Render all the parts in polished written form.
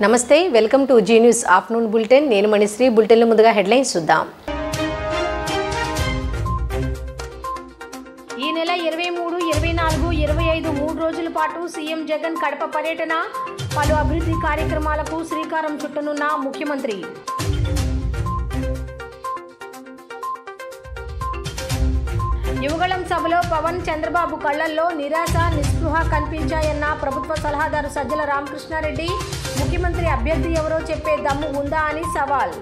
నమస్తే welcome to Zee News afternoon bulletin నేను మణిశ్రీ బులెటిన్లో ముందుగా హెడ్లైన్స్ చూద్దాం ఈ నెల 23, 24, 25 3 రోజుల పాటు సీఎం జగన్ కడప పర్యటన పలు అభివృద్ధి కార్యక్రమాలకు శ్రీకారం చుట్టనున్న ముఖ్యమంత్రి యువగళం సభలో పవన్ చంద్రబాబు కళ్లల్లో నిరాశ నిస్పృహ కనిపించాయన్న ప్రభుత్వ సలహాదారు సజ్జల రామకృష్ణారెడ్డి ముఖ్యమంత్రి అభ్యర్థి ఎవరో చెప్పే దమ్ము ఉందా అని సవాల్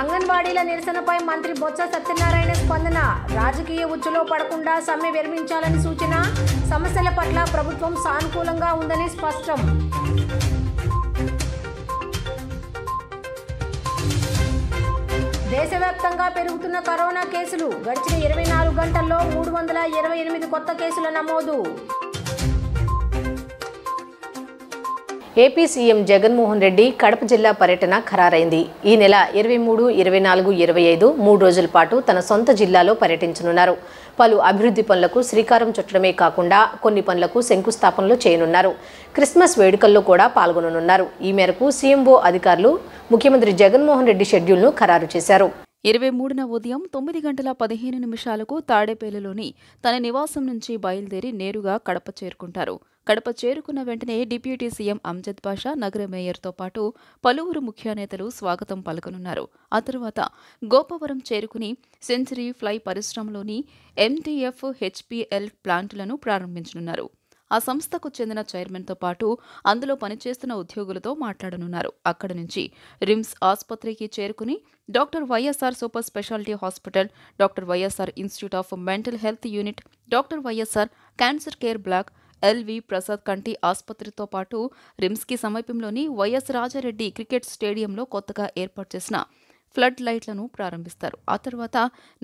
అంగన్వాడీల నిరసనపై మంత్రి బొత్స సత్యనారాయణ స్పందన రాజకీయ ఉచ్చులో పడకుండా సమ్మె విరమించాలని సూచన సమస్యల పట్ల ప్రభుత్వం సానుకూలంగా ఉందని స్పష్టం దేశవ్యాప్తంగా పెరుగుతున్న కరోనా కేసులు గడిచిన 24 గంటల్లో 328 కొత్త కేసుల నమోదు ఏపీ సీఎం జగన్మోహన్ రెడ్డి కడప జిల్లా పర్యటన ఖరారైంది. ఈ నెల 23, 24, 25 3 రోజుల పాటు తన సొంత జిల్లాలో పర్యటించనున్నారు. పలు అభివృద్ధి పనులకు శ్రీకారం చుట్టడమే కాకుండా కొన్ని పనులకు శంకుస్థాపనలు చేయనున్నారు. క్రిస్మస్ వేడుకల్లో కూడా పాల్గొననున్నారు. ఈ మేరకు సీఎంఓ అధికారులు ముఖ్యమంత్రి జగన్మోహన్ రెడ్డి షెడ్యూల్ను ఖరారు చేశారు. 23న ఉదయం 9 గంటల 15 నిమిషాలకు తాడేపల్లిలోని తన నివాసం నుంచి బయలుదేరి నేరుగా కడప చేరుకుంటారు. కడప చేరుకున్న వెంటనే డిప్యూటీ సీఎం అమ్జద్ బాషా నగర మేయర్తో పాటు పలువురు ముఖ్య నేతలు స్వాగతం పలకనున్నారు. ఆ తరువాత గోపవరం చేరుకుని సెంచరీ ఫ్లై పరిశ్రమలోని MDF HPL ప్లాంటులను ప్రారంభించనున్నారు. ఆ సంస్థకు చెందిన చైర్మన్తో పాటు అందులో పనిచేస్తున్న ఉద్యోగులతో మాట్లాడనున్నారు. అక్కడి నుంచి రిమ్స్ ఆసుపత్రికి చేరుకుని doctor YSR super speciality hospital, doctor YSR institute of mental health unit, doctor YSR cancer care black, LV Prasad కంటి ఆసుపత్రితో పాటు రిమ్స్కి సమీపంలోని వైఎస్ రాజారెడ్డి క్రికెట్ స్టేడియంలో కొత్తగా ఏర్పాటు చేసిన ఫ్లడ్ లైట్లను ప్రారంభిస్తారు. ఆ తర్వాత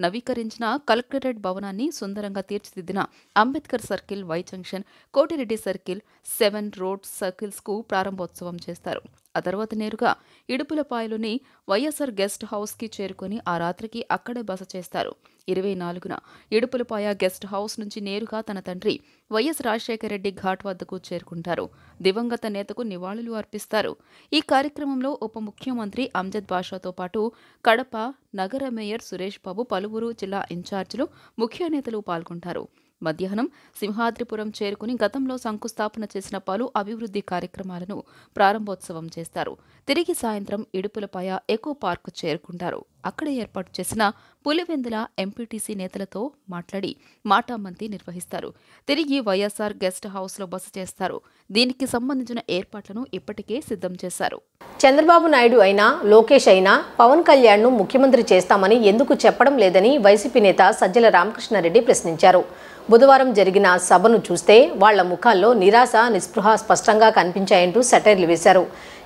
నవీకరించిన కలెక్టరేట్ భవనాన్ని సుందరంగా తీర్చిదిద్దిన Ambedkar circle, Y junction, Kotireddy circle, 7 road సర్కిల్స్కు ప్రారంభోత్సవం చేస్తారు. ఆ తర్వాత నేరుగా ఇడుపులపాయలోని వైఎస్ఆర్ గెస్ట్ హౌస్కి చేరుకుని ఆ రాత్రికి అక్కడే బస చేస్తారు. 24న ఇడుపులపాయ గెస్ట్ హౌస్ నుంచి నేరుగా తన తండ్రి వైఎస్ రాజశేఖర రెడ్డి ఘాట్ వద్దకు చేరుకుంటారు. దివంగత నేతకు నివాళులు అర్పిస్తారు. ఈ కార్యక్రమంలో ఉప ముఖ్యమంత్రి అమ్జద్ బాషాతో పాటు కడప నగర మేయర్ సురేష్ బాబు, పలువురు జిల్లా ఇన్ఛార్జీలు, ముఖ్య నేతలు పాల్గొంటారు. మధ్యాహ్నం సింహాద్రిపురం చేరుకుని గతంలో శంకుస్థాపన చేసిన పలు అభివృద్ధి కార్యక్రమాలను ప్రారంభోత్సవం చేస్తారు. తిరిగి సాయంత్రం ఇడుపులపాయ ఎకో పార్క్ చేరుకుంటారు. అక్కడ ఏర్పాటు చేసిన పులివెందుల ఎంపీటీసీ నేతలతో మాట్లాడి మాటామంతి నిర్వహిస్తారు. తిరిగి వైఎస్ఆర్ గెస్ట్ హౌస్లో బస చేస్తారు. దీనికి సంబంధించిన ఏర్పాట్లను ఇప్పటికే సిద్ధం చేశారు. చంద్రబాబు నాయుడు అయినా లోకేష్ అయినా పవన్ కళ్యాణ్ను ముఖ్యమంత్రి చేస్తామని ఎందుకు చెప్పడం లేదని వైసీపీ నేత సజ్జల రామకృష్ణారెడ్డి ప్రశ్నించారు. బుధవారం జరిగిన సభను చూస్తే వాళ్ల ముఖాల్లో నిరాశ నిస్పృహ స్పష్టంగా కనిపించాయంటూ సెటైర్లు వేశారు.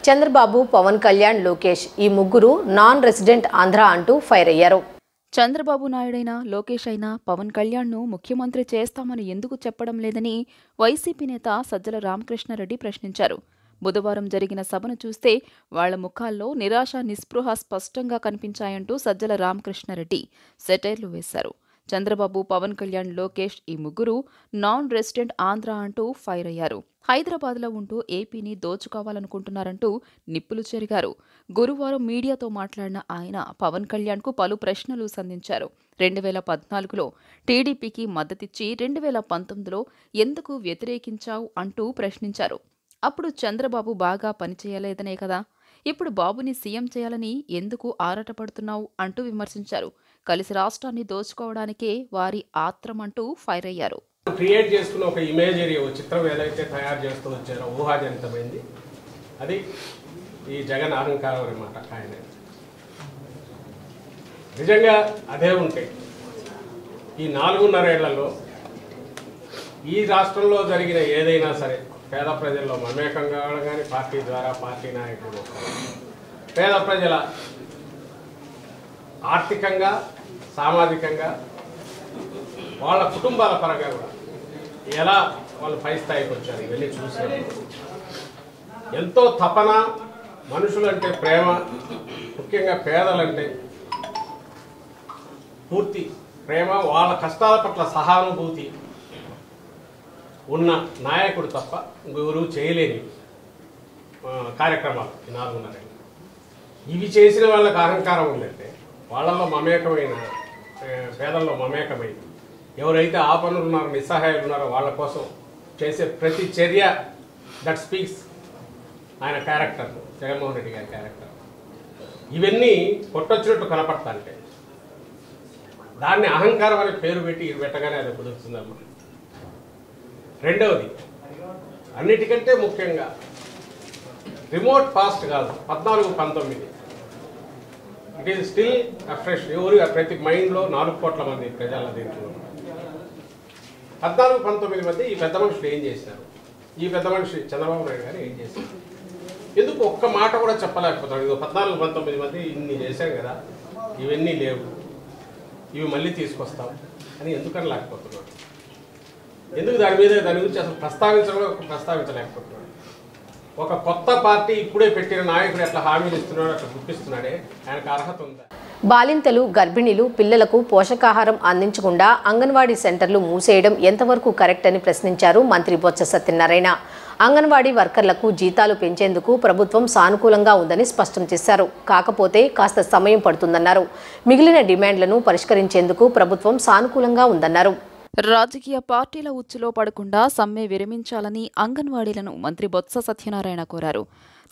చంద్రబాబు, పవన్ కళ్యాణ్, లోకేష్ ఈ ముగ్గురు నాన్ రెసిడెంట్ ఆంధ్ర అంటూ ఫైర్ అయ్యారు. చంద్రబాబు నాయుడైనా లోకేష్ అయినా పవన్ కళ్యాణ్ను ముఖ్యమంత్రి చేస్తామని ఎందుకు చెప్పడం లేదని వైసీపీ నేత సజ్జల రామకృష్ణారెడ్డి ప్రశ్నించారు. బుధవారం జరిగిన సభను చూస్తే వాళ్ల ముఖాల్లో నిరాశ నిస్పృహ స్పష్టంగా కనిపించాయంటూ సజ్జల రామకృష్ణారెడ్డి సెటైర్లు వేశారు. చంద్రబాబు, పవన్ కళ్యాణ్, లోకేష్ ఈ ముగ్గురు నాన్ రెసిడెంట్ ఆంధ్ర అంటూ ఫైర్ అయ్యారు. హైదరాబాద్లో ఉంటూ ఏపీని దోచుకోవాలనుకుంటున్నారంటూ నిప్పులు చెరిగారు. గురువారం మీడియాతో మాట్లాడిన ఆయన పవన్ కళ్యాణ్కు పలు ప్రశ్నలు సంధించారు. 2014లో టీడీపీకి మద్దతిచ్చి 2019లో ఎందుకు వ్యతిరేకించావు అంటూ ప్రశ్నించారు. అప్పుడు చంద్రబాబు బాగా పనిచేయలేదనే కదా, ఇప్పుడు బాబుని సీఎం చేయాలని ఎందుకు ఆరాటపడుతున్నావు అంటూ విమర్శించారు. కలిసి రాష్ట్రాన్ని దోచుకోవడానికే వారి ఆత్రం అంటూ ఫైర్ అయ్యారు. క్రియేట్ చేసుకున్న ఒక ఇమేజరీ, ఒక చిత్రం ఏదైతే తయారు చేస్తూ వచ్చారో ఊహాజనితమైంది, అది ఈ జగన్ అహంకారం అన్నమాట. ఆయన నిజంగా అదే ఉంటే ఈ 4.5 ఏళ్లలో ఈ రాష్ట్రంలో జరిగిన ఏదైనా సరే పేద ప్రజల్లో మమేకం కావడం కానీ, పార్టీ ద్వారా పార్టీ నాయకులు పేద ప్రజల ఆర్థికంగా, సామాజికంగా, వాళ్ళ కుటుంబాల పరంగా కూడా ఎలా వాళ్ళు పై స్థాయికి వచ్చారు ఇవన్నీ చూసినప్పుడు ఎంతో తపన, మనుషులంటే ప్రేమ, ముఖ్యంగా పేదలంటే పూర్తి ప్రేమ, వాళ్ళ కష్టాల పట్ల సహానుభూతి, ఉన్న నాయకుడు తప్ప ఇంకెవరు చేయలేని కార్యక్రమాలు ఈ 4.5 ఏళ్ళు. ఇవి చేసిన వాళ్ళకి అహంకారం ఉందంటే వాళ్ళల్లో మమేకమైన పేదల్లో మమేకమైన ఎవరైతే ఆపన్నులు ఉన్నారో నిస్సహాయాలు ఉన్నారో వాళ్ళ కోసం చేసే ప్రతి చర్య దట్ స్పీక్స్ ఆయన క్యారెక్టర్, జగన్మోహన్ రెడ్డి గారి క్యారెక్టర్. ఇవన్నీ కొట్టొచ్చినట్టు కనపడతాంటే దాన్ని అహంకారం అనే పేరు పెట్టి పెట్టగానే అది కుదురుతుందమ్మా. రెండవది, అన్నిటికంటే ముఖ్యంగా రిమోట్ పాస్ట్ కాదు, 14-19 ఇట్ ఈజ్ స్టిల్ ఫ్రెష్. ఎవరు ప్రతి మైండ్లో 4 కోట్ల మంది ప్రజల దీంట్లో 14-19 మధ్య ఈ పెద్ద మనుషులు ఏం చేశారు, ఈ పెద్ద మనిషి చంద్రబాబు నాయుడు గారు ఏం చేశారు, ఎందుకు ఒక్క మాట కూడా చెప్పలేకపోతున్నాడు. ఇది 14-19 మధ్య ఇన్ని చేశాం కదా, ఇవన్నీ లేవు, ఇవి మళ్ళీ తీసుకొస్తాం అని ఎందుకని లేకపోతున్నాడు? ఎందుకు దాని గురించి అసలు ప్రస్తావించలేకపోతున్నాడు? ఒక కొత్త పార్టీ ఇప్పుడే పెట్టిన నాయకుడు ఎట్లా హామీలు ఇస్తున్నాడు, అట్లా గుర్తిస్తున్నాడే, ఆయనకు అర్హత ఉందా? బాలింతలు, గర్భిణీలు, పిల్లలకు పోషకాహారం అందించకుండా అంగన్వాడీ సెంటర్లు మూసేయడం ఎంతవరకు కరెక్ట్ అని ప్రశ్నించారు మంత్రి బొత్స సత్యనారాయణ. అంగన్వాడీ వర్కర్లకు జీతాలు పెంచేందుకు ప్రభుత్వం సానుకూలంగా ఉందని స్పష్టం చేశారు. కాకపోతే కాస్త సమయం పడుతుందన్నారు. మిగిలిన డిమాండ్లను పరిష్కరించేందుకు ప్రభుత్వం సానుకూలంగా ఉందన్నారు. రాజకీయ పార్టీల ఉచ్చులో పడకుండా సమ్మె విరమించాలని అంగన్వాడీలను మంత్రి బొత్స సత్యనారాయణ కోరారు.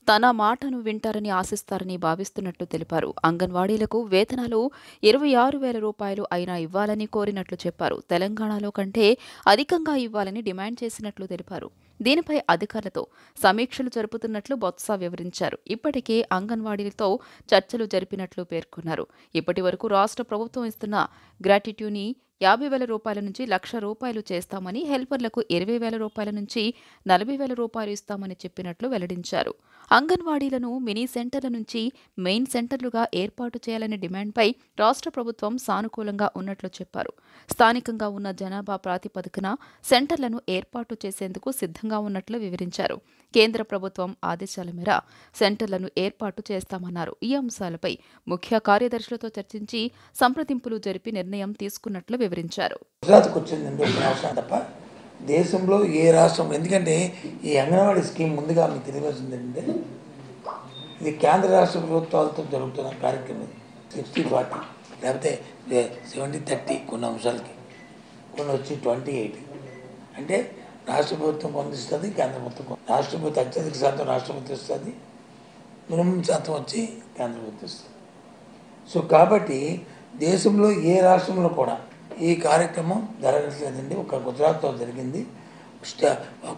తన మాటను వింటారని ఆశిస్తారని భావిస్తున్నట్లు తెలిపారు. అంగన్వాడీలకు వేతనాలు 26,000 రూపాయలు అయినా ఇవ్వాలని కోరినట్లు చెప్పారు. తెలంగాణలో కంటే అధికంగా ఇవ్వాలని డిమాండ్ చేసినట్లు తెలిపారు. దీనిపై అధికారులతో సమీక్షలు జరుపుతున్నట్లు బొత్స వివరించారు. ఇప్పటికే అంగన్వాడీలతో చర్చలు జరిపినట్లు పేర్కొన్నారు. ఇప్పటి వరకు రాష్ట్ర ప్రభుత్వం ఇస్తున్న గ్రాట్యుటీని 50,000 రూపాయల నుంచి 1,00,000 రూపాయలు చేస్తామని, హెల్పర్లకు 20,000 రూపాయల నుంచి 40,000 రూపాయలు ఇస్తామని చెప్పినట్లు వెల్లడించారు. అంగన్వాడీలను మినీ సెంటర్ల నుంచి మెయిన్ సెంటర్లుగా ఏర్పాటు చేయాలనే డిమాండ్పై రాష్ట్ర ప్రభుత్వం సానుకూలంగా ఉన్నట్లు చెప్పారు. స్థానికంగా ఉన్న జనాభా ప్రాతిపదికన సెంటర్లను ఏర్పాటు చేసేందుకు సిద్ధంగా ఉన్నట్లు వివరించారు. కేంద్ర ప్రభుత్వం ఆదేశాల మేర సెంటర్లను ఏర్పాటు చేస్తామన్నారు. ఈ అంశాలపై ముఖ్య కార్యదర్శులతో చర్చించి సంప్రదింపులు జరిపి నిర్ణయం తీసుకున్నట్లు వివరించారు. గుజరాత్కు వచ్చిందండి ఒక రాష్ట్రం తప్ప దేశంలో ఏ రాష్ట్రం, ఎందుకంటే ఈ అంగన్వాడీ స్కీమ్ ముందుగా మీకు తెలియవలసిందంటే ఇది కేంద్ర రాష్ట్ర ప్రభుత్వాలతో జరుగుతున్న కార్యక్రమం. 60-40 లేకపోతే 70-30 కొన్ని అంశాలకి, కొన్ని వచ్చి 28. అంటే రాష్ట్ర ప్రభుత్వం పొందిస్తుంది, కేంద్ర ప్రభుత్వం. రాష్ట్ర ప్రభుత్వం అత్యధిక శాతం రాష్ట్ర ప్రభుత్వం ఇస్తుంది, మినిమం శాతం వచ్చి కేంద్ర ప్రభుత్వం ఇస్తుంది. సో కాబట్టి దేశంలో ఏ రాష్ట్రంలో కూడా ఈ కార్యక్రమం జరగట్లేదండి. ఒక గుజరాత్లో జరిగింది.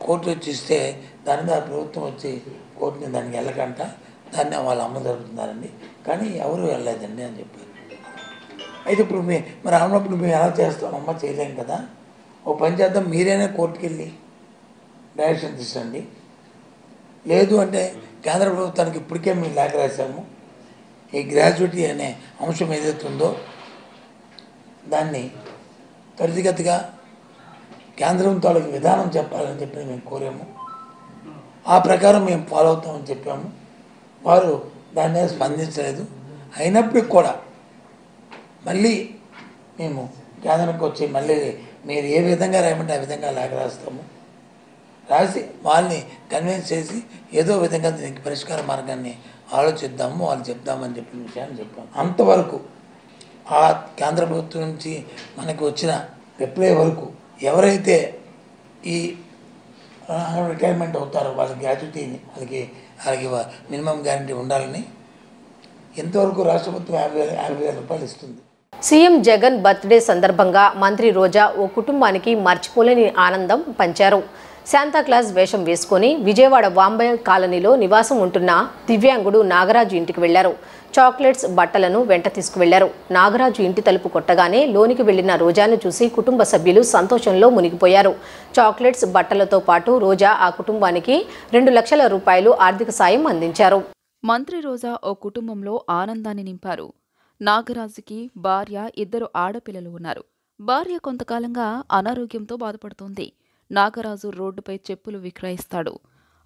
కోర్టు వచ్చి ఇస్తే దాని మీద ప్రభుత్వం వచ్చి కోర్టుని దానికి వెళ్ళకంట, దాన్ని వాళ్ళు అమలు జరుగుతున్నారండి, కానీ ఎవరు వెళ్ళలేదండి అని చెప్పారు. అయితే ఇప్పుడు మరి అన్నప్పుడు మేము ఎలా చేస్తామమ్మా, చేయలేం కదా. ఓ పని చేద్దాం, మీరైనా కోర్టుకు వెళ్ళి డైరెక్షన్ తీసండి. లేదు అంటే కేంద్ర ప్రభుత్వానికి ఇప్పటికే మేము లేఖ రాశాము, ఈ గ్రాడ్యుయేటీ అనే అంశం ఏదైతే ఉందో దాన్ని త్వరితగతిగా కేంద్రం తాలూకు విధానం చెప్పాలని చెప్పి మేము కోరాము. ఆ ప్రకారం మేము ఫాలో అవుతామని చెప్పాము. వారు దాని మీద స్పందించలేదు. అయినప్పటికి కూడా మళ్ళీ మేము కేంద్రానికి వచ్చి మళ్ళీ మీరు ఏ విధంగా రాయమంటే ఆ విధంగా లేఖ రాస్తాము, రాసి వాళ్ళని కన్విన్స్ చేసి ఏదో విధంగా దీనికి పరిష్కార మార్గాన్ని ఆలోచిద్దాము, వాళ్ళు చెప్దామని చెప్పిన విషయాన్ని చెప్పాము. అంతవరకు ఆ కేంద్ర ప్రభుత్వం నుంచి మనకు వచ్చిన రిప్లై వరకు ఎవరైతే ఈ రిటైర్మెంట్ అవుతారో వాళ్ళ గ్రాట్యుటీని వాళ్ళకి మినిమం గ్యారంటీ ఉండాలని ఎంతవరకు రాష్ట్ర ప్రభుత్వం 50,000 రూపాయలు ఇస్తుంది. సీఎం జగన్ బర్త్డే సందర్భంగా మంత్రి రోజా ఓ కుటుంబానికి మర్చిపోలేని ఆనందం పంచారు. శాంతాక్లాజ్ వేషం వేసుకుని విజయవాడ వాంబై కాలనీలో నివాసం ఉంటున్న దివ్యాంగుడు నాగరాజు ఇంటికి వెళ్లారు. చాక్లెట్స్, బట్టలను వెంట తీసుకువెళ్లారు. నాగరాజు ఇంటి తలుపు కొట్టగానే లోనికి వెళ్లిన రోజాను చూసి కుటుంబ సభ్యులు సంతోషంలో మునిగిపోయారు. చాక్లెట్స్, బట్టలతో పాటు రోజా ఆ కుటుంబానికి 2 లక్షల రూపాయలు ఆర్థిక సాయం అందించారు. మంత్రి రోజా ఓ కుటుంబంలో ఆనందాన్ని నింపారు. నాగరాజుకి భార్య, 2 ఆడపిల్లలు ఉన్నారు. భార్య కొంతకాలంగా అనారోగ్యంతో బాధపడుతోంది. నాగరాజు రోడ్డుపై చెప్పులు విక్రయిస్తాడు.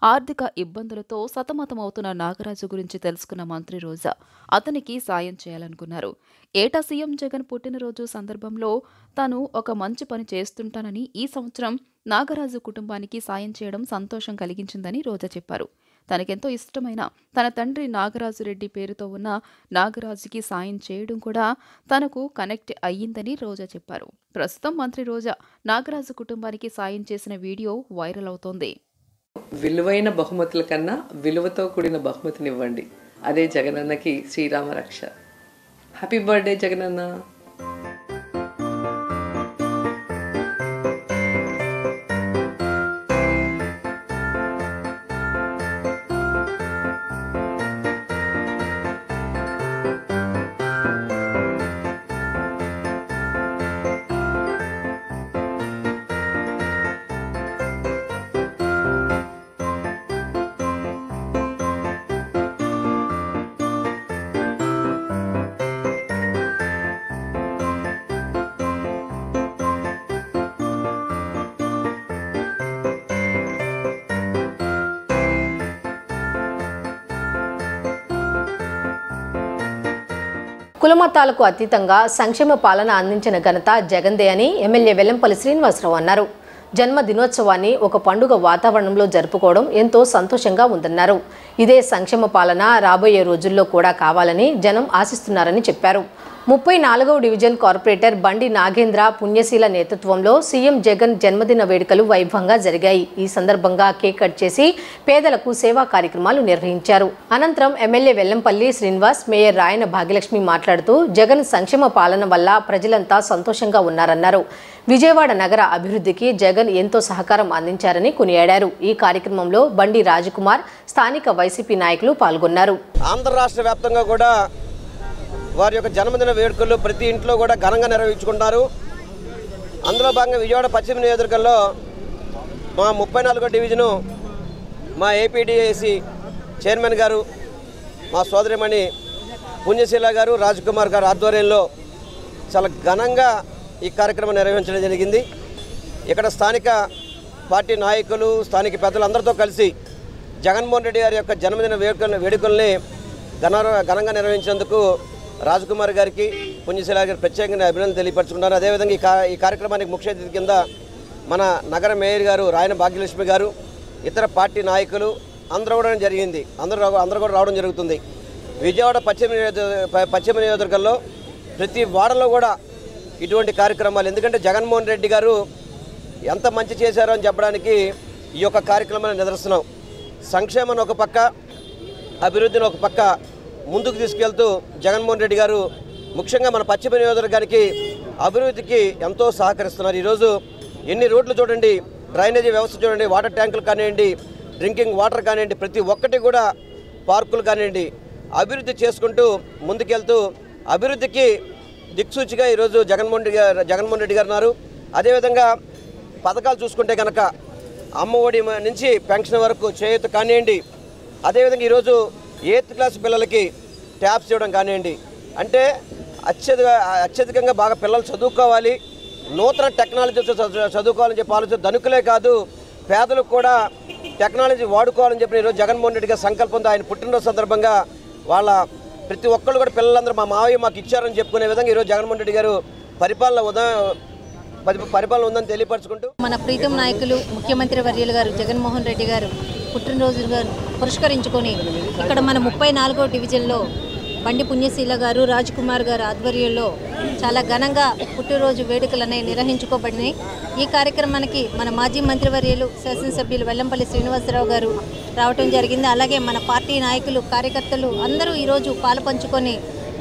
ఆర్థిక ఇబ్బందులతో సతమతమవుతున్న నాగరాజు గురించి తెలుసుకున్న మంత్రి రోజా అతనికి సాయం చేయాలనుకున్నారు. ఏటా సీఎం జగన్ పుట్టినరోజు సందర్భంలో తాను ఒక మంచి పని చేస్తుంటానని ఈ సంవత్సరం నాగరాజు కుటుంబానికి సాయం చేయడం సంతోషం కలిగించిందని రోజా చెప్పారు. తనకెంతో ఇష్టమైన తన తండ్రి నాగరాజు రెడ్డి పేరుతో ఉన్న నాగరాజుకి సాయం చేయడం కూడా తనకు కనెక్ట్ అయ్యిందని రోజా చెప్పారు. ప్రస్తుతం మంత్రి రోజా నాగరాజు కుటుంబానికి సాయం చేసిన వీడియో వైరల్ అవుతోంది. విలువైన బహుమతుల కన్నా విలువతో కూడిన బహుమతినివ్వండి. అదే జగనన్నకి శ్రీరామ రక్ష. Happy birthday Jagananna. కులమతాలకు అతీతంగా సంక్షేమ పాలన అందించిన ఘనత జగన్దే అని ఎమ్మెల్యే వెల్లంపల్లి శ్రీనివాసరావు అన్నారు. జన్మదినోత్సవాన్ని ఒక పండుగ వాతావరణంలో జరుపుకోవడం ఎంతో సంతోషంగా ఉందన్నారు. ఇదే సంక్షేమ పాలన రాబోయే రోజుల్లో కూడా కావాలని జనం ఆశిస్తున్నారని చెప్పారు. 34వ డివిజన్ కార్పొరేటర్ బండి నాగేంద్ర పుణ్యశీల నేతృత్వంలో సీఎం జగన్ జన్మదిన వేడుకలు వైభవంగా జరిగాయి. ఈ సందర్భంగా కేక్ కట్ చేసి పేదలకు సేవా కార్యక్రమాలు నిర్వహించారు. అనంతరం ఎమ్మెల్యే వెల్లంపల్లి శ్రీనివాస్, మేయర్ రాయన భాగ్యలక్ష్మి మాట్లాడుతూ జగన్ సంక్షేమ పాలన వల్ల ప్రజలంతా సంతోషంగా ఉన్నారన్నారు. విజయవాడ నగర అభివృద్ధికి జగన్ ఎంతో సహకారం అందించారని కొనియాడారు. ఈ కార్యక్రమంలో బండి రాజకుమార్, స్థానిక వైసీపీ నాయకులు పాల్గొన్నారు. ఆంధ్ర రాష్ట్ర వ్యాప్తంగా కూడా వారి యొక్క జన్మదిన వేడుకలు ప్రతి ఇంట్లో కూడా ఘనంగా నిర్వహించుకుంటారు. అందులో భాగంగా విజయవాడ పశ్చిమ నియోజకవర్గంలో మా 34వ డివిజను మా ఏపీడీఏసీ చైర్మన్ గారు, మా సోదరిమణి పుణ్యశీల గారు, రాజకుమార్ గారు ఆధ్వర్యంలో చాలా ఘనంగా ఈ కార్యక్రమం నిర్వహించడం జరిగింది. ఇక్కడ స్థానిక పార్టీ నాయకులు, స్థానిక పెద్దలు అందరితో కలిసి జగన్మోహన్ రెడ్డి గారి యొక్క జన్మదిన వేడుకల్ని ఘనంగా నిర్వహించినందుకు రాజకుమార్ గారికి, పుణ్యశీల గారికి ప్రత్యేకంగా అభినందనలు తెలియపరచుకున్నారు. అదేవిధంగా ఈ కార్యక్రమానికి ముఖ్య అతిథి కింద మన నగర మేయర్ గారు రాయన భాగ్యలక్ష్మి గారు, ఇతర పార్టీ నాయకులు అందరూ కూడా జరిగింది. అందరూ కూడా రావడం జరుగుతుంది. విజయవాడ పశ్చిమ నియోజకవర్గంలో ప్రతి వాడలో కూడా ఇటువంటి కార్యక్రమాలు, ఎందుకంటే జగన్మోహన్ రెడ్డి గారు ఎంత మంచి చేశారో అని చెప్పడానికి ఈ యొక్క కార్యక్రమాన్ని నిదర్శనం. సంక్షేమాన్ని ఒక పక్క, అభివృద్ధిని ఒక పక్క ముందుకు తీసుకెళ్తూ జగన్మోహన్ రెడ్డి గారు ముఖ్యంగా మన పశ్చిమ నియోజకవర్గానికి అభివృద్ధికి ఎంతో సహకరిస్తున్నారు. ఈరోజు ఎన్ని రోడ్లు చూడండి, డ్రైనేజీ వ్యవస్థ చూడండి, వాటర్ ట్యాంకులు కానివ్వండి, డ్రింకింగ్ వాటర్ కానివ్వండి, ప్రతి ఒక్కటి కూడా పార్కులు కానివ్వండి అభివృద్ధి చేసుకుంటూ ముందుకెళ్తూ అభివృద్ధికి దిక్సూచిగా ఈరోజు జగన్మోహన్ రెడ్డి గారు ఉన్నారు. అదేవిధంగా పథకాలు చూసుకుంటే కనుక అమ్మఒడి నుంచి పెన్షన్ వరకు చేయూత కానివ్వండి, అదేవిధంగా ఈరోజు 8th క్లాస్ పిల్లలకి ట్యాబ్స్ ఇవ్వడం కానివ్వండి, అంటే అత్యధికంగా బాగా పిల్లలు చదువుకోవాలి, నూతన టెక్నాలజీతో చదువుకోవాలని చెప్పి ఆలోచన ధనికులే కాదు పేదలకు కూడా టెక్నాలజీ వాడుకోవాలని చెప్పి ఈరోజు జగన్మోహన్ రెడ్డి గారి సంకల్పంతో ఆయన పుట్టినరోజు సందర్భంగా వాళ్ళ ప్రతి ఒక్కళ్ళు కూడా పిల్లలందరూ మా మావయ్య మాకు ఇచ్చారని చెప్పుకునే విధంగా ఈరోజు జగన్మోహన్ రెడ్డి గారు పరిపాలన ఉందని తెలియపరచుకుంటూ మన ప్రీతం నాయకులు ముఖ్యమంత్రి వర్యులు గారు జగన్మోహన్ రెడ్డి గారు పుట్టినరోజుగా పురస్కరించుకొని ఇక్కడ మన 34వ డివిజన్లో బండి పుణ్యశీల గారు, రాజ్కుమార్ గారు ఆధ్వర్యంలో చాలా ఘనంగా పుట్టినరోజు వేడుకలు అనేవి నిర్వహించుకోబడినాయి. ఈ కార్యక్రమానికి మన మాజీ మంత్రివర్యులు శాసనసభ్యులు వెల్లంపల్లి శ్రీనివాసరావు గారు రావటం జరిగింది. అలాగే మన పార్టీ నాయకులు, కార్యకర్తలు అందరూ ఈరోజు పాలుపంచుకొని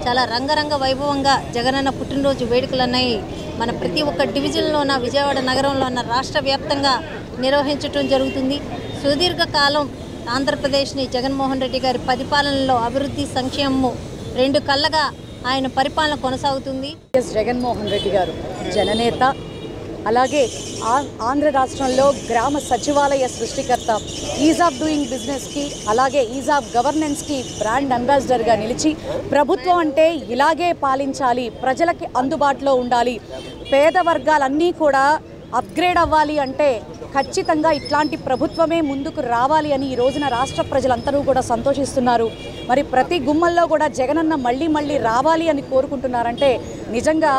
చాలా రంగరంగ వైభవంగా జగనన్న పుట్టినరోజు వేడుకలు అనేవి మన ప్రతి ఒక్క డివిజన్లో ఉన్న విజయవాడ నగరంలో ఉన్న రాష్ట్ర వ్యాప్తంగా నిర్వహించడం జరుగుతుంది. సుదీర్ఘకాలం ఆంధ్రప్రదేశ్ని జగన్మోహన్ రెడ్డి గారి పరిపాలనలో అభివృద్ధి, సంక్షేమము రెండు కళ్ళగా ఆయన పరిపాలన కొనసాగుతుంది. జగన్మోహన్ రెడ్డి గారు జననేత, అలాగే ఆంధ్ర రాష్ట్రంలో గ్రామ సచివాలయ సృష్టికర్త, ఈజ్ ఆఫ్ డూయింగ్ బిజినెస్కి అలాగే ఈజ్ ఆఫ్ గవర్నెన్స్కి బ్రాండ్ అంబాసిడర్గా నిలిచి ప్రభుత్వం అంటే ఇలాగే పాలించాలి, ప్రజలకి అందుబాటులో ఉండాలి, పేద వర్గాలన్నీ కూడా అప్గ్రేడ్ అవ్వాలి అంటే ఖచ్చితంగా ఇట్లాంటి ప్రభుత్వమే ముందుకు రావాలి అని ఈ రోజున రాష్ట్ర ప్రజలందరూ కూడా సంతోషిస్తున్నారు. మరి ప్రతి గుమ్మల్లో కూడా జగనన్న మళ్ళీ మళ్ళీ రావాలి అని కోరుకుంటున్నారంటే నిజంగా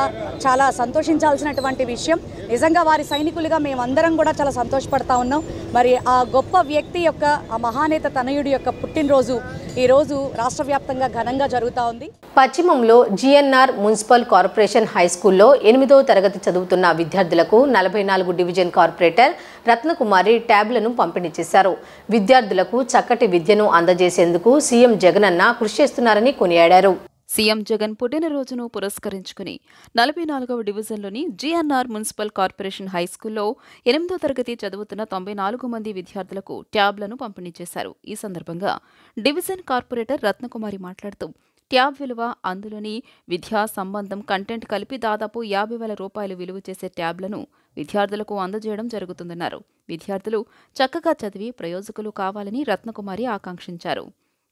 చాలా సంతోషించాల్సినటువంటి విషయం. నిజంగా వారి సైనికులుగా మేమందరం కూడా చాలా సంతోషపడతా ఉన్నాం. మరి ఆ గొప్ప వ్యక్తి యొక్క, ఆ మహానేత తనయుడి యొక్క పుట్టినరోజు ఈరోజు రాష్ట్ర వ్యాప్తంగా ఘనంగా జరుగుతూ ఉంది. పశ్చిమంలో జిఎన్ఆర్ మున్సిపల్ కార్పొరేషన్ హై స్కూల్లో 8వ తరగతి చదువుతున్న విద్యార్థులకు 44 డివిజన్ కార్పొరేటర్ రత్నకుమారి ట్యాబ్లను పంపిణీ చేశారు. విద్యార్థులకు చక్కటి విద్యను అందజేసేందుకు సీఎం జగనన్న కృషి చేస్తున్నారని కొనియాడారు. సీఎం జగన్ పుట్టినరోజును పురస్కరించుకుని 44వ డివిజన్లోని జిఎన్ఆర్ మున్సిపల్ కార్పొరేషన్ హైస్కూల్లో 8వ తరగతి చదువుతున్న 94 మంది విద్యార్థులకు ట్యాబ్లను పంపిణీ చేశారు. ఈ సందర్భంగా డివిజన్ కార్పొరేటర్ రత్నకుమారి మాట్లాడుతూ ట్యాబ్ విలువ, అందులోని విద్యా సంబంధం కంటెంట్ కలిపి దాదాపు 50,000 రూపాయలు విలువ చేసే ట్యాబ్లను విద్యార్థులకు అందజేయడం జరుగుతుందన్నారు. విద్యార్థులు చక్కగా చదివి ప్రయోజకులు కావాలని రత్నకుమారి ఆకాంక్షించారు.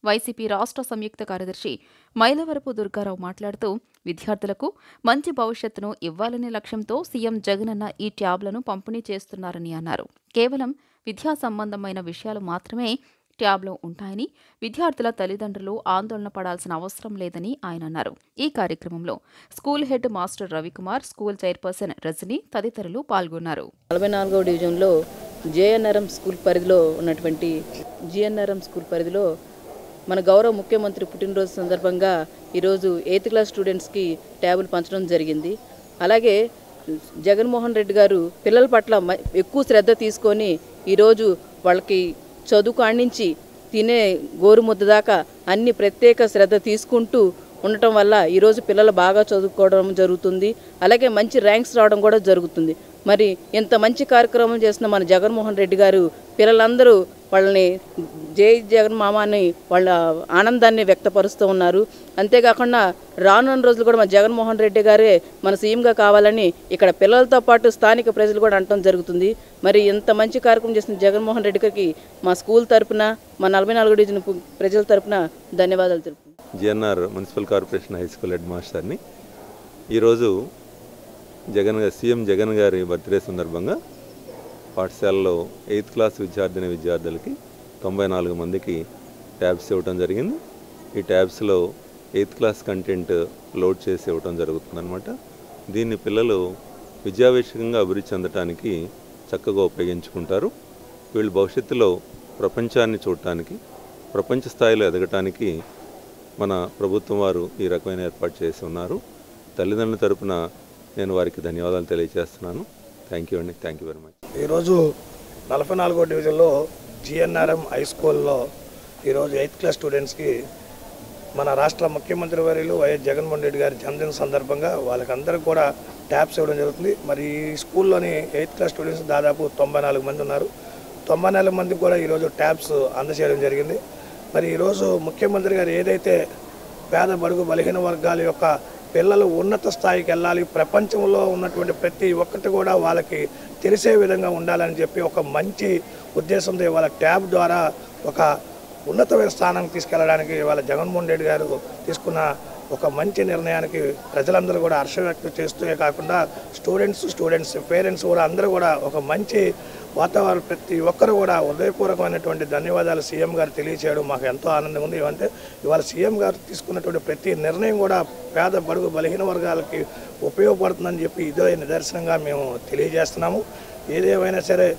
వైసీపీ రాష్ట్ర సంయుక్త కార్యదర్శి మైలవరపు దుర్గారావు మాట్లాడుతూ విద్యార్థులకు మంచి భవిష్యత్తును ఇవ్వాలనే లక్ష్యంతో సీఎం జగనన్న ఈ ట్యాబ్లను పంపిణీ చేస్తున్నారని అన్నారు. కేవలం విద్యా సంబంధమైన విషయాలు మాత్రమే ట్యాబ్లో ఉంటాయని, విద్యార్థుల తల్లిదండ్రులు ఆందోళన పడాల్సిన అవసరం లేదని ఆయన అన్నారు. ఈ కార్యక్రమంలో school head master Ravikumar, school chairperson Rajani తదితరులు పాల్గొన్నారు. 44వ డివిజన్లో జిఎన్ఆర్ఎం స్కూల్ పరిధిలో మన గౌరవ ముఖ్యమంత్రి పుట్టినరోజు సందర్భంగా ఈరోజు 8th క్లాస్ స్టూడెంట్స్కి ట్యాబులు పంచడం జరిగింది. అలాగే జగన్మోహన్ రెడ్డి గారు పిల్లల పట్ల ఎక్కువ శ్రద్ధ తీసుకొని ఈరోజు వాళ్ళకి చదువు కానించి తినే గోరుముద్ద దాకా అన్ని ప్రత్యేక శ్రద్ధ తీసుకుంటూ ఉండటం వల్ల ఈరోజు పిల్లలు బాగా చదువుకోవడం జరుగుతుంది. అలాగే మంచి ర్యాంక్స్ రావడం కూడా జరుగుతుంది. మరి ఇంత మంచి కార్యక్రమం చేసిన మన జగన్మోహన్ రెడ్డి గారు పిల్లలందరూ వాళ్ళని జై జగన్ మామ అని వాళ్ళ ఆనందాన్ని వ్యక్తపరుస్తూ ఉన్నారు. అంతేకాకుండా రానున్న రోజులు కూడా మన జగన్మోహన్ రెడ్డి గారే మన సీఎంగా కావాలని ఇక్కడ పిల్లలతో పాటు స్థానిక ప్రజలు కూడా అనటం జరుగుతుంది. మరి ఇంత మంచి కార్యక్రమం చేసిన జగన్మోహన్ రెడ్డి గారికి మా స్కూల్ తరపున, మా 44 డివిజన్ ప్రజల తరపున ధన్యవాదాలు తెలుపుతున్నాను. GNR municipal corporation high school head మాస్టర్ని. ఈరోజు సీఎం జగన్ గారి బర్త్డే సందర్భంగా పాఠశాలలో 8th క్లాస్ విద్యార్థులకి 94 మందికి ట్యాబ్స్ ఇవ్వటం జరిగింది. ఈ ట్యాబ్స్లో 8th క్లాస్ కంటెంట్ లోడ్ చేసి ఇవ్వటం జరుగుతుందన్నమాట. దీన్ని పిల్లలు విద్యావేశకంగా అభివృద్ధి చెందటానికి చక్కగా ఉపయోగించుకుంటారు. వీళ్ళు భవిష్యత్తులో ప్రపంచాన్ని చూడటానికి, ప్రపంచ స్థాయిలో ఎదగటానికి మన ప్రభుత్వం వారు ఈ రకమైన ఏర్పాటు చేసి ఉన్నారు. తల్లిదండ్రుల తరపున నేను వారికి ధన్యవాదాలు తెలియజేస్తున్నాను. థ్యాంక్ యూ అండి. Thank you very much. ఈరోజు 44వ డివిజన్లో జిఎన్ఆర్ఎం హై స్కూల్లో ఈరోజు 8th క్లాస్ స్టూడెంట్స్కి మన రాష్ట్ర ముఖ్యమంత్రి వర్యులు వైఎస్ జగన్మోహన్ రెడ్డి గారి జన్మదిన సందర్భంగా వాళ్ళకందరికీ కూడా ట్యాబ్స్ ఇవ్వడం జరుగుతుంది. మరి ఈ స్కూల్లోని 8th క్లాస్ స్టూడెంట్స్ దాదాపు 94 మంది ఉన్నారు. 94 మందికి కూడా ఈరోజు ట్యాబ్స్ అందజేయడం జరిగింది. మరి ఈరోజు ముఖ్యమంత్రి గారు ఏదైతే పేద బడుగు బలహీన వర్గాల యొక్క పిల్లలు ఉన్నత స్థాయికి వెళ్ళాలి, ప్రపంచంలో ఉన్నటువంటి ప్రతి ఒక్కటి కూడా వాళ్ళకి తెలిసే విధంగా ఉండాలని చెప్పి ఒక మంచి ఉద్దేశంతో వాళ్ళ ట్యాబ్ ద్వారా ఒక ఉన్నతమైన స్థానానికి తీసుకెళ్ళడానికి వాళ్ళ జగన్మోహన్ రెడ్డి గారు తీసుకున్న ఒక మంచి నిర్ణయానికి ప్రజలందరూ కూడా హర్షం వ్యక్తం చేస్తూనే కాకుండా స్టూడెంట్స్ పేరెంట్స్ కూడా అందరూ కూడా ఒక మంచి వాతావరణం, ప్రతి ఒక్కరు కూడా హృదయపూర్వకమైనటువంటి ధన్యవాదాలు సీఎం గారు తెలియచేయడం మాకు ఎంతో ఆనందంగా ఉంది. ఏమంటే ఇవాళ సీఎం గారు తీసుకున్నటువంటి ప్రతి నిర్ణయం కూడా పేద బడుగు బలహీన వర్గాలకి ఉపయోగపడుతుందని చెప్పి ఇదే నిదర్శనంగా మేము తెలియజేస్తున్నాము. ఏదేమైనా సరే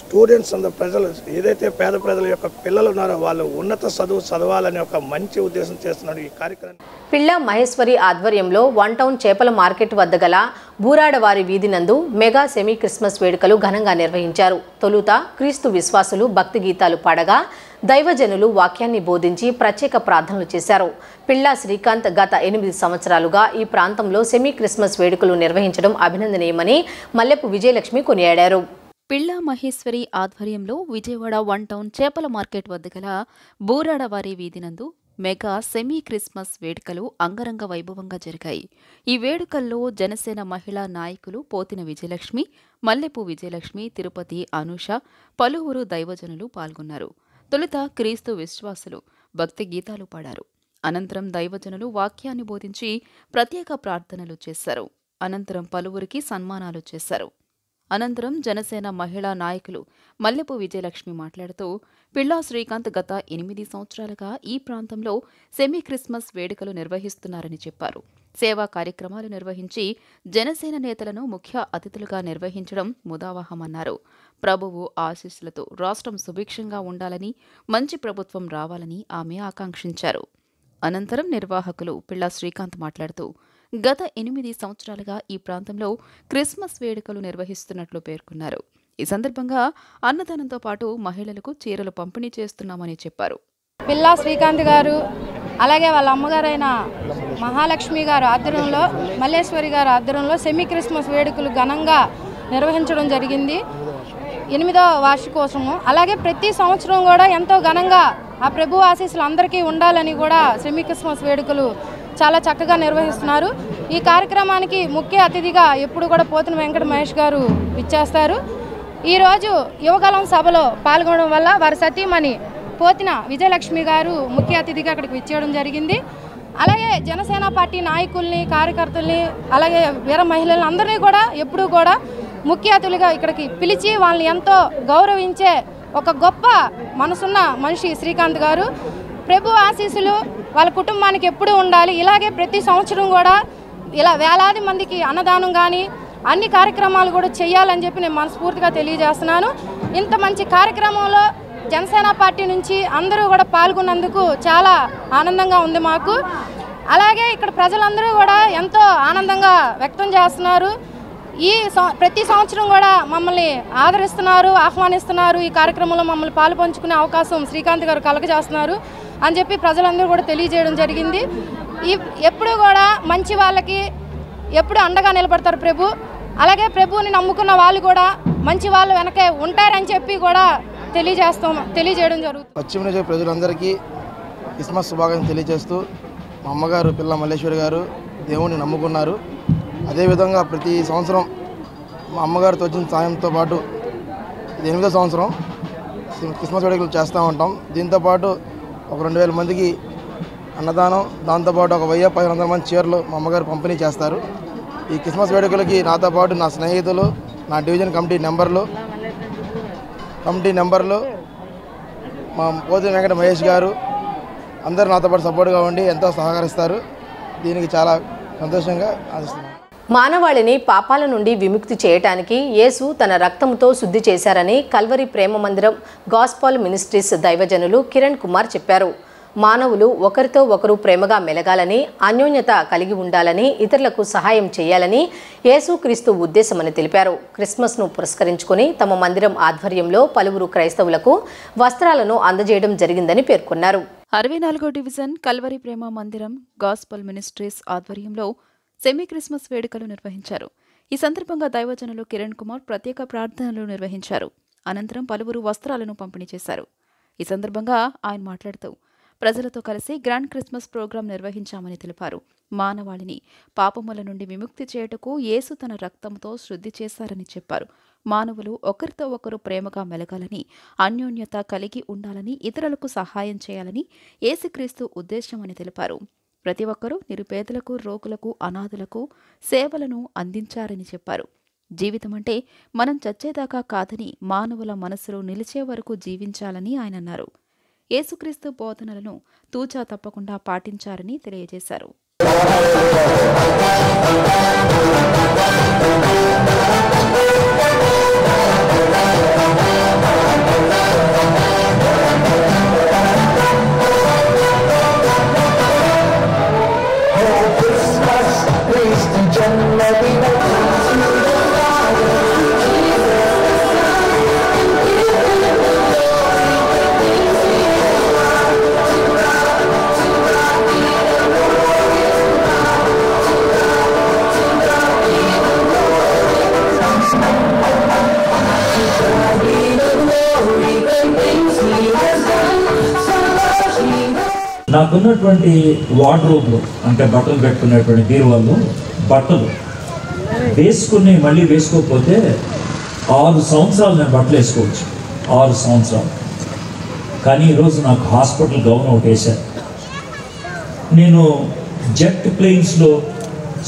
స్టూడెంట్స్ ప్రజలు ఏదైతే పేద ప్రజల యొక్క పిల్లలు ఉన్నారో వాళ్ళు ఉన్నత చదవాలనే ఒక మంచి ఉద్దేశం చేస్తున్నాడు ఈ కార్యక్రమం. పిళ్ళ మహేశ్వరి ఆధ్వర్యంలో 1 టౌన్ చేపల మార్కెట్ వద్ద గల బూరాడవారి వీధి నందు మెగా సెమీ క్రిస్మస్ వేడుకలు ఘనంగా నిర్వహించారు. తొలుత క్రీస్తు విశ్వాసులు భక్తి గీతాలు పాడగా దైవజనులు వాక్యాన్ని బోధించి ప్రత్యేక ప్రార్థనలు చేశారు. పిళ్ళ శ్రీకాంత్ గత 8 సంవత్సరాలుగా ఈ ప్రాంతంలో సెమీ క్రిస్మస్ వేడుకలు నిర్వహించడం అభినందనీయమని మల్లెపు విజయలక్ష్మి కొనియాడారు. పిళ్ళ మహేశ్వరి ఆధ్వర్యంలో విజయవాడ 1 టౌన్ చేపల మార్కెట్ వద్ద గల బూరాడవారి వీధినందు మెగా సెమీ క్రిస్మస్ వేడుకలు అంగరంగ వైభవంగా జరిగాయి. ఈ వేడుకల్లో జనసేన మహిళా నాయకులు పోతిన విజయలక్ష్మి, మల్లెపు విజయలక్ష్మి, తిరుపతి అనూష, పలువురు దైవజనులు పాల్గొన్నారు. తొలుత క్రీస్తు విశ్వాసులు భక్తి గీతాలు పాడారు. అనంతరం దైవజనులు వాక్యాన్ని బోధించి ప్రత్యేక ప్రార్థనలు చేశారు. అనంతరం పలువురికి సన్మానాలు చేశారు. అనంతరం జనసేన మహిళా నాయకులు మల్లెపు విజయలక్ష్మి మాట్లాడుతూ పిల్లా శ్రీకాంత్ గత 8 సంవత్సరాలుగా ఈ ప్రాంతంలో సెమీ క్రిస్మస్ వేడుకలు నిర్వహిస్తున్నారని చెప్పారు. సేవా కార్యక్రమాలు నిర్వహించి జనసేన నేతలను ముఖ్య అతిథులుగా నిర్వహించడం ముదావహమన్నారు. ప్రభువు ఆశీస్సులతో రాష్ట్రం సుభిక్షంగా ఉండాలని, మంచి ప్రభుత్వం రావాలని ఆమె ఆకాంక్షించారు. అనంతరం నిర్వాహకులు పిల్లా శ్రీకాంత్ మాట్లాడుతూ గత 8 సంవత్సరాలుగా ఈ ప్రాంతంలో క్రిస్మస్ వేడుకలు నిర్వహిస్తున్నట్లు పేర్కొన్నారు. ఈ సందర్భంగా అన్నదానంతో పాటు మహిళలకు చీరలు పంపిణీ చేస్తున్నామని చెప్పారు. పిల్లా శ్రీకాంత్ గారు అలాగే వాళ్ళ అమ్మగారైన మహాలక్ష్మి గారు ఆధ్వర్యంలో, మల్లేశ్వరి గారు ఆధ్వర్యంలో సెమీ క్రిస్మస్ వేడుకలు ఘనంగా నిర్వహించడం జరిగింది. 8వ వార్షికోత్సవం. అలాగే ప్రతి సంవత్సరం కూడా ఎంతో ఘనంగా ఆ ప్రభు ఆశీస్సులు అందరికీ ఉండాలని కూడా సెమీ క్రిస్మస్ వేడుకలు చాలా చక్కగా నిర్వహిస్తున్నారు. ఈ కార్యక్రమానికి ముఖ్య అతిథిగా ఎప్పుడు కూడా పోతిన వెంకట మహేష్ గారు విచ్చేస్తారు. ఈరోజు యువకాలం సభలో పాల్గొనడం వల్ల వారి సతీమణి పోతిన విజయలక్ష్మి గారు ముఖ్య అతిథిగా అక్కడికి విచ్చేయడం జరిగింది. అలాగే జనసేన పార్టీ నాయకుల్ని, కార్యకర్తల్ని, అలాగే వీర మహిళలను అందరినీ కూడా ఎప్పుడూ కూడా ముఖ్య అతిథులుగా ఇక్కడికి పిలిచి వాళ్ళని ఎంతో గౌరవించే ఒక గొప్ప మనసున్న మనిషి శ్రీకాంత్ గారు. ప్రభు ఆశీస్సులు వాళ్ళ కుటుంబానికి ఎప్పుడూ ఉండాలి. ఇలాగే ప్రతి సంవత్సరం కూడా ఇలా వేలాది మందికి అన్నదానం కానీ అన్ని కార్యక్రమాలు కూడా చేయాలని చెప్పి నేను మనస్ఫూర్తిగా తెలియజేస్తున్నాను. ఇంత మంచి కార్యక్రమంలో జనసేన పార్టీ నుంచి అందరూ కూడా పాల్గొన్నందుకు చాలా ఆనందంగా ఉంది మాకు. అలాగే ఇక్కడ ప్రజలందరూ కూడా ఎంతో ఆనందంగా వ్యక్తం చేస్తున్నారు. ప్రతి సంవత్సరం కూడా మమ్మల్ని ఆదరిస్తున్నారు, ఆహ్వానిస్తున్నారు. ఈ కార్యక్రమంలో మమ్మల్ని పాలు పంచుకునే అవకాశం శ్రీకాంత్ గారు కలగజేస్తున్నారు అని చెప్పి ప్రజలందరూ కూడా తెలియజేయడం జరిగింది. ఎప్పుడు కూడా మంచి వాళ్ళకి ఎప్పుడు అండగా నిలబడతారు ప్రభు. అలాగే ప్రభువుని నమ్ముకున్న వాళ్ళు కూడా మంచి వాళ్ళు వెనకే ఉంటారని చెప్పి కూడా తెలియజేయడం జరుగుతుంది. పశ్చిమ నియోజక ప్రజలందరికీ క్రిస్మస్ శుభాకాంక్షలు తెలియజేస్తూ మా అమ్మగారు పిల్ల మల్లేశ్వరి గారు దేవుణ్ణి నమ్ముకున్నారు. అదేవిధంగా ప్రతి సంవత్సరం మా అమ్మగారితో వచ్చిన సాయంతో పాటు 8వ సంవత్సరం క్రిస్మస్ వేడుకలు చేస్తూ ఉంటాం. దీంతోపాటు ఒక 2000 మందికి అన్నదానం, దాంతోపాటు ఒక 1500 మంది చీరలు మా అమ్మగారు పంపిణీ చేస్తారు. ఈ క్రిస్మస్ వేడుకలకి నాతో పాటు నా స్నేహితులు, నా డివిజన్ కమిటీ నెంబర్లు మా పోతిన వెంకట మహేష్ గారు అందరూ నాతో పాటు సపోర్ట్గా ఉండి ఎంతో సహకరిస్తారు. దీనికి చాలా సంతోషంగా ఆశిస్తున్నాను. మానవాళిని పాపాల నుండి విముక్తి చేయటానికి యేసు తన రక్తంతో శుద్ధి చేశారని కల్వరి ప్రేమ మందిరం గాస్పల్ మినిస్ట్రీస్ దైవజనులు కిరణ్ కుమార్ చెప్పారు. మానవులు ఒకరితో ఒకరు ప్రేమగా మెలగాలని, అన్యోన్యత కలిగి ఉండాలని, ఇతరులకు సహాయం చేయాలని యేసుక్రీస్తు ఉద్దేశమని తెలిపారు. క్రిస్మస్ను పురస్కరించుకుని తమ మందిరం ఆధ్వర్యంలో పలువురు క్రైస్తవులకు వస్త్రాలను అందజేయడం జరిగిందని పేర్కొన్నారు. 64వ డివిజన్ కల్వరి ప్రేమ మందిరం గాస్పల్ మినిస్ట్రీస్ ఆధ్వర్యంలో సెమీ క్రిస్మస్ వేడుకలు నిర్వహించారు. ఈ సందర్భంగా దైవజనులు కిరణ్ కుమార్ ప్రత్యేక ప్రార్థనలు నిర్వహించారు. అనంతరం పలువురు వస్త్రాలను పంపిణీ చేశారు. ఈ సందర్భంగా ఆయన మాట్లాడుతూ ప్రజలతో కలిసి గ్రాండ్ క్రిస్మస్ ప్రోగ్రాం నిర్వహించామని తెలిపారు. మానవాళిని పాపముల నుండి విముక్తి చేయుటకు యేసు తన రక్తంతో శుద్ధి చేశారని చెప్పారు. మానవులు ఒకరితో ఒకరు ప్రేమగా మెలగాలని, అన్యోన్యత కలిగి ఉండాలని, ఇతరులకు సహాయం చేయాలని యేసుక్రీస్తు ఉద్దేశమని తెలిపారు. ప్రతి ఒక్కరూ నిరుపేదలకు, రోగులకు, అనాథులకు సేవలను అందించారని చెప్పారు. జీవితం అంటే మనం చచ్చేదాకా కాదని, మానవుల మనసులో నిలిచే వరకు జీవించాలని ఆయన అన్నారు. యేసుక్రీస్తు బోధనలను తూచా తప్పకుండా పాటించారని తెలియజేశారు. నాకున్నటువంటి వార్డ్రోబ్లో అంటే బట్టలు పెట్టుకునేటువంటి బీరువాళ్ళు బట్టలు వేసుకుని మళ్ళీ వేసుకోకపోతే 6 సంవత్సరాలు నేను బట్టలు వేసుకోవచ్చు. 6 సంవత్సరాలు. కానీ ఈరోజు నాకు హాస్పిటల్ గౌన్ ఒకటి వేశారు. నేను జెట్ ప్లేన్స్లో,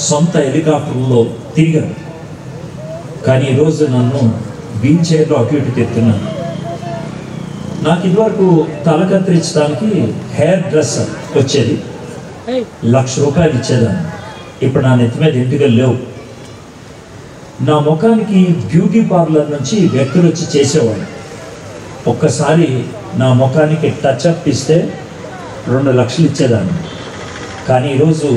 సొంత హెలికాప్టర్లో తిరిగాను. కానీ ఈరోజు నన్ను వీల్ చైర్లో అటు ఇటు తిప్పుతున్నాను. నాకు ఇదివరకు తల కత్తిరించడానికి హెయిర్ డ్రెస్సర్ వచ్చేది, 1,00,000 రూపాయలు ఇచ్చేదాన్ని. ఇప్పుడు నా నెత్తి మీద ఎంటుకలు లేవు. నా ముఖానికి బ్యూటీ పార్లర్ నుంచి వ్యక్తులు వచ్చి చేసేవాళ్ళు. ఒక్కసారి నా ముఖానికి టచ్అప్ ఇస్తే 2 లక్షలు ఇచ్చేదాన్ని. కానీ ఈరోజు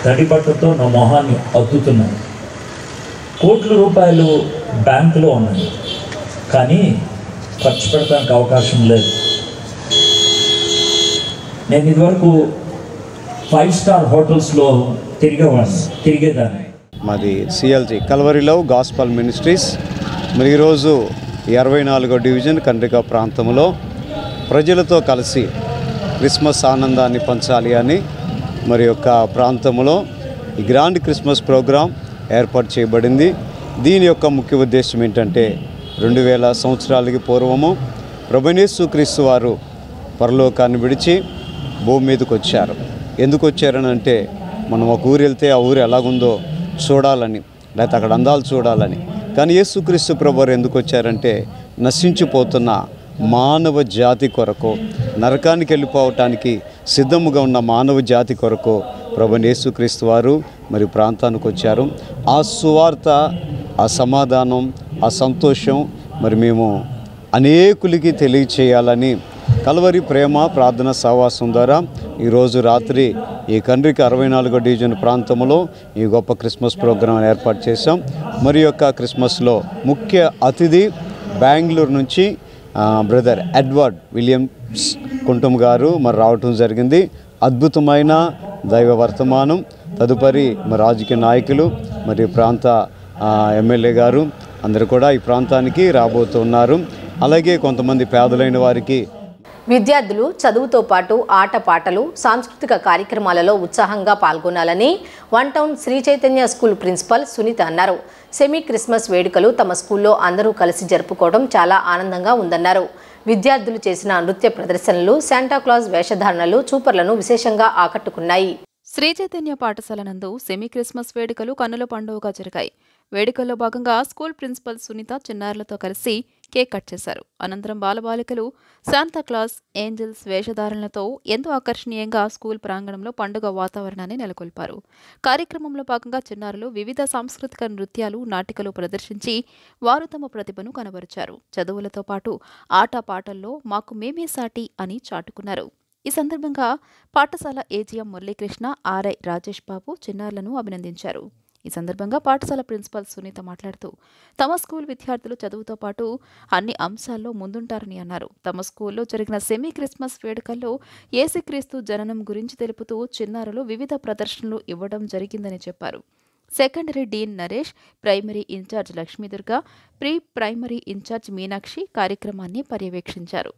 తడి బట్టతో నా మొహాన్ని అద్దుతున్నాను. కోట్ల రూపాయలు బ్యాంకులో ఉన్నాయి, కానీ ఖర్చు పెడతానికి అవకాశం లేదు. నేను ఇదివరకు 5 స్టార్ హోటల్స్లో తిరిగేదాన్ని. మాది సిఎల్జీ కల్వరి లవ్ గాస్పల్ మినిస్ట్రీస్. మరి ఈరోజు 24వ డివిజన్ కండ్రిక ప్రాంతంలో ప్రజలతో కలిసి క్రిస్మస్ ఆనందాన్ని పంచాలి అని మరి యొక్క ప్రాంతంలో ఈ గ్రాండ్ క్రిస్మస్ ప్రోగ్రాం ఏర్పాటు చేయబడింది. దీని యొక్క ముఖ్య ఉద్దేశం ఏంటంటే 2000 సంవత్సరాలకి పూర్వము ప్రభువైన యేసుక్రీస్తు వారు పరలోకాన్ని విడిచి భూమి మీదకి వచ్చారు. ఎందుకు వచ్చారనంటే మనం ఒక ఊరు వెళ్తే ఆ ఊరు ఎలాగుందో చూడాలని, లేకపోతే అక్కడ అందాలు చూడాలని. కానీ యేసుక్రీస్తు ప్రభువారు ఎందుకు వచ్చారంటే నశించిపోతున్న మానవ జాతి కొరకు, నరకానికి వెళ్ళిపోవటానికి సిద్ధముగా ఉన్న మానవ జాతి కొరకు ప్రభువైన యేసుక్రీస్తు వారు మరి ప్రాంతానికి వచ్చారు. ఆ సువార్త, ఆ సమాధానం, ఆ సంతోషం మరి మేము అనేకులకి తెలియచేయాలని కల్వరి ప్రేమ ప్రార్థన సహవాసం ద్వారా ఈరోజు రాత్రి ఈ కండ్రిక 64వ డివిజన్ ప్రాంతంలో ఈ గొప్ప క్రిస్మస్ ప్రోగ్రాం ఏర్పాటు చేశాం. మరి యొక్క క్రిస్మస్లో ముఖ్య అతిథి బెంగళూరు నుంచి బ్రదర్ ఎడ్వర్డ్ విలియమ్స్ కుంటుం గారు మరి రావటం జరిగింది. అద్భుతమైన దైవ వర్తమానం. తదుపరి మరి రాజకీయ నాయకులు మరి ప్రాంత ఎమ్మెల్యే గారు అందరూ కూడా ఈ ప్రాంతానికి రాబోతున్నారు. అలాగే కొంతమంది పేదలైన వారికి విద్యార్థులు చదువుతో పాటు ఆటపాటలు, సాంస్కృతిక కార్యక్రమాలలో ఉత్సాహంగా పాల్గొనాలని one town Sri Chaitanya school principal Sunitha అన్నారు. సెమీ క్రిస్మస్ వేడుకలు తమ స్కూల్లో అందరూ కలిసి జరుపుకోవడం చాలా ఆనందంగా ఉందన్నారు. విద్యార్థులు చేసిన నృత్య ప్రదర్శనలు, శాంటాక్లాజ్ వేషధారణలు చూపర్లను విశేషంగా ఆకట్టుకున్నాయి. శ్రీ చైతన్య పాఠశాల నందు సెమీ క్రిస్మస్ వేడుకలు కన్నుల పండుగగా జరిగాయి. వేడుకల్లో భాగంగా స్కూల్ ప్రిన్సిపల్ సునీత చిన్నారులతో కలిసి కేక్ కట్ చేశారు. అనంతరం బాలబాలికలు శాంతాక్లాజ్, ఏంజల్స్ వేషధారణలతో ఎంతో ఆకర్షణీయంగా స్కూల్ ప్రాంగణంలో పండుగ వాతావరణాన్ని నెలకొల్పారు. కార్యక్రమంలో భాగంగా చిన్నారులు వివిధ సాంస్కృతిక నృత్యాలు, నాటికలు ప్రదర్శించి వారు తమ ప్రతిభను కనబరిచారు. చదువులతో పాటు ఆటపాటల్లో మాకు మేమే సాటి అని చాటుకున్నారు. ఈ సందర్భంగా పాఠశాల ఏజీఎం మురళీకృష్ణ, ఆర్ఐ రాజేష్ బాబు చిన్నారులను అభినందించారు. ఈ సందర్భంగా పాఠశాల ప్రిన్సిపల్ సునీత మాట్లాడుతూ తమ స్కూల్ విద్యార్థులు చదువుతో పాటు అన్ని అంశాల్లో ముందుంటారని అన్నారు. తమ స్కూల్లో జరిగిన సెమీ క్రిస్మస్ వేడుకల్లో యేసుక్రీస్తు జననం గురించి తెలుపుతూ చిన్నారులు వివిధ ప్రదర్శనలు ఇవ్వడం జరిగిందని చెప్పారు. Secondary dean Naresh, primary incharge Lakshmidurga, pre primary incharge Meenakshi కార్యక్రమాన్ని పర్యవేక్షించారు.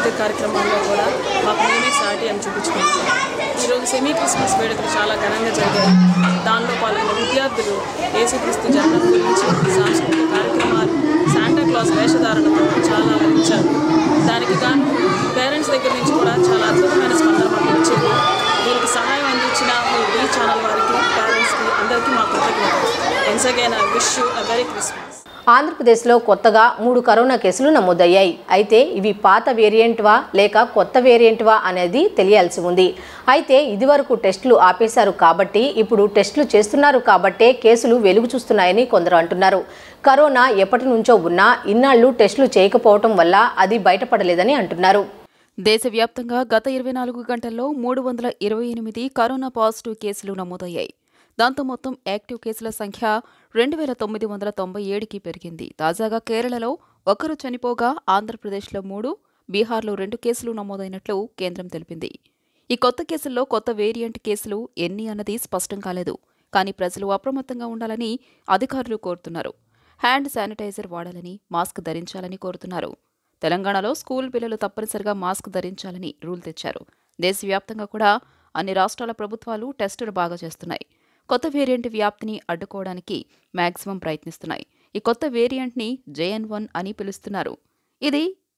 సాంస్కృతిక కార్యక్రమాల్లో కూడా మాకు మేమే సాటి అని చూపించుకుంటున్నాం. ఈరోజు సెమీ క్రిస్మస్ వేడుకలు చాలా ఘనంగా జరిగాయి. దానిలో పాల్గొన్న విద్యార్థులు యేసుక్రీస్తు జన్మం గురించి సాంస్కృతిక కార్యక్రమాలు, శాంటా క్లాస్ వేషధారణతో చాలా అలరించారు. దానికి గాను పేరెంట్స్ దగ్గర నుంచి కూడా చాలా అద్భుతమైన స్పందన మాకు వచ్చింది. దీనికి సహాయం అందించిన మీ డి ఛానల్ వారికి, పేరెంట్స్కి అందరికీ మా కృతజ్ఞతలు. Once again I wish you a very Christmas. ఆంధ్రప్రదేశ్లో కొత్తగా 3 కరోనా కేసులు నమోదయ్యాయి. అయితే ఇవి పాత వేరియంట్వా లేక కొత్త వేరియంట్వా అనేది తెలియాల్సి ఉంది. అయితే ఇదివరకు టెస్టులు ఆపేశారు కాబట్టి ఇప్పుడు టెస్టులు చేస్తున్నారు కాబట్టే కేసులు వెలుగు చూస్తున్నాయని కొందరు అంటున్నారు. కరోనా ఎప్పటి నుంచో ఉన్నా ఇన్నాళ్లు టెస్టులు చేయకపోవటం వల్ల అది బయటపడలేదని అంటున్నారు. దేశవ్యాప్తంగా గత 24 గంటల్లో 328 కరోనా పాజిటివ్ కేసులు నమోదయ్యాయి. దాంతో మొత్తం యాక్టివ్ కేసుల సంఖ్య 2997కి పెరిగింది. తాజాగా కేరళలో 1 చనిపోగా ఆంధ్రప్రదేశ్లో 3, బీహార్లో 2 కేసులు నమోదైనట్లు కేంద్రం తెలిపింది. ఈ కొత్త కేసుల్లో కొత్త వేరియంట్ కేసులు ఎన్ని అన్నది స్పష్టం కాలేదు. కానీ ప్రజలు అప్రమత్తంగా ఉండాలని అధికారులు కోరుతున్నారు. హ్యాండ్ శానిటైజర్ వాడాలని, మాస్క్ ధరించాలని కోరుతున్నారు. తెలంగాణలో స్కూల్ పిల్లలు తప్పనిసరిగా మాస్క్ ధరించాలని రూల్ తెచ్చారు. దేశవ్యాప్తంగా కూడా అన్ని రాష్ట్రాల ప్రభుత్వాలు టెస్టులు బాగా చేస్తున్నాయి. కొత్త వేరియంట్ వ్యాప్తిని అడ్డుకోవడానికి మాక్సిమం ప్రయత్నిస్తున్నాయి. ఈ కొత్త వేరియంట్ని JN1 అని పిలుస్తున్నారు.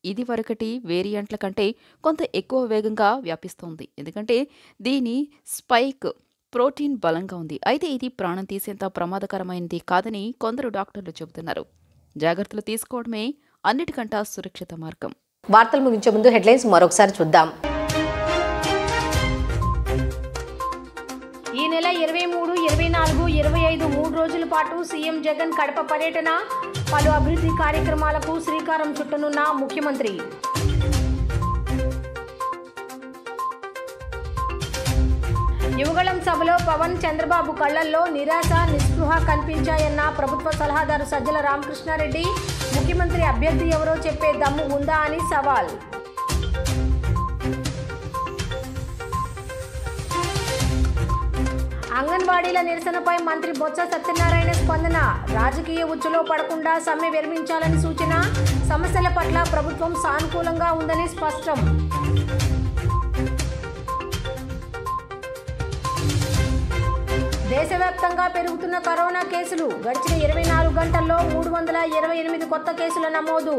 ఇది వరకటి వేరియంట్ల కంటే కొంత ఎక్కువ వేగంగా వ్యాపిస్తోంది. ఎందుకంటే దీని స్పైక్ ప్రోటీన్ బలంగా ఉంది. అయితే ఇది ప్రాణం తీసేంత ప్రమాదకరమైనది కాదని కొందరు డాక్టర్లు చెబుతున్నారు. జాగ్రత్తలు తీసుకోవడమే అన్నిటికంటా సురక్షిత మార్గం. వార్తలు ముగించే ముందు హెడ్లైన్స్ మరొకసారి చూద్దాం. ఈ నెల 23, 24, 25 3 రోజుల పాటు సీఎం జగన్ కడప పర్యటన, పలు అభివృద్ధి కార్యక్రమాలకు శ్రీకారం చుట్టనున్న ముఖ్యమంత్రి. యువగళం సభలో పవన్, చంద్రబాబు కళ్లల్లో నిరాశ, నిస్పృహ కనిపించాయన్న ప్రభుత్వ సలహాదారు సజ్జల రామకృష్ణారెడ్డి. ముఖ్యమంత్రి అభ్యర్థి ఎవరో చెప్పే దమ్ము ఉందా అని సవాల్. అంగన్వాడీల నిరసనపై మంత్రి బొత్స సత్యనారాయణ స్పందన. రాజకీయ ఉచ్చులో పడకుండా సమ్మె విరమించాలని సూచన. సమస్యల పట్ల ప్రభుత్వం సానుకూలంగా ఉందని స్పష్టం. దేశవ్యాప్తంగా పెరుగుతున్న కరోనా కేసులు. గడిచిన 24 గంటల్లో 328 కొత్త కేసుల నమోదు.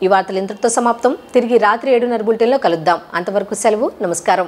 ఈ వార్తలు ఇంతటితో సమాప్తం. తిరిగి రాత్రి 7:30 బులెటిన్లో కలుద్దాం. అంతవరకు సెలవు. నమస్కారం.